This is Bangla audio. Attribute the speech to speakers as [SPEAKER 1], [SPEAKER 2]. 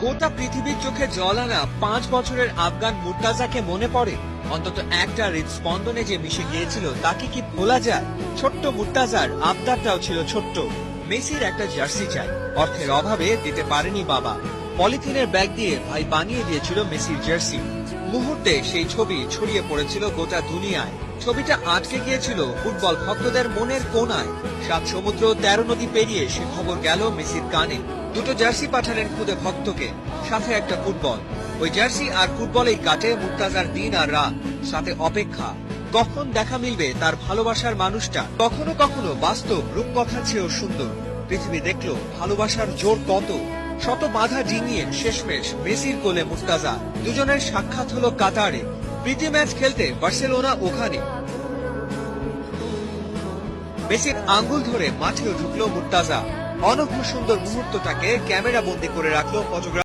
[SPEAKER 1] গোটা পৃথিবীর চোখে জল আনা 5 বছরের আফগান মুর্তাজাকে মনে পড়ে। অন্তত একটা হৃদস্পন্দনে যে মিশে গিয়েছিল তাকে কি ভোলা যায়? ছোট্ট মুর্তাজার আবদারটাও ছিল ছোট্ট। মেসির একটা জার্সি চাই, অর্থের অভাবে দিতে পারেনি বাবা। পলিথিনের ব্যাগ দিয়ে ভাই বানিয়ে দিয়েছিল মেসির জার্সি। মুহূর্তে সেই ছবি ছড়িয়ে পড়েছিল গোটা দুনিয়ায়। ছবিটা আটকে গিয়েছিল ফুটবল ভক্তদের মনের কোণায়। 7 সমুদ্র 13 নদী পেরিয়ে সে খবর গেল মেসির কানে। দুটো জার্সি পাঠালেন খুদে ভক্তকে, সাথে একটা ফুটবল। ওই জার্সি আর ফুটবলেই কাটে মুর্তাজার দিন আর রাত, সাথে অপেক্ষা। কখন দেখা মিলবে তার ভালোবাসার মানুষটা? কখনো কখনো বাস্তব রূপকথার চেয়েও সুন্দর। পৃথিবী দেখলো ভালোবাসার জোর কত। শত বাধা ডিঙিয়ে শেষমেশ মেসির কোলে মুর্তাজা। দুজনের সাক্ষাৎ হলো কাতারে। প্রীতি ম্যাচ খেলতে বার্সেলোনা ওখানে। মেসির আঙ্গুল ধরে মাঠেও ঢুকলো মুর্তাজা। অনন্য সুন্দর মুহূর্তটাকে ক্যামেরা বন্দী করে রাখলো ফটোগ্রাফার।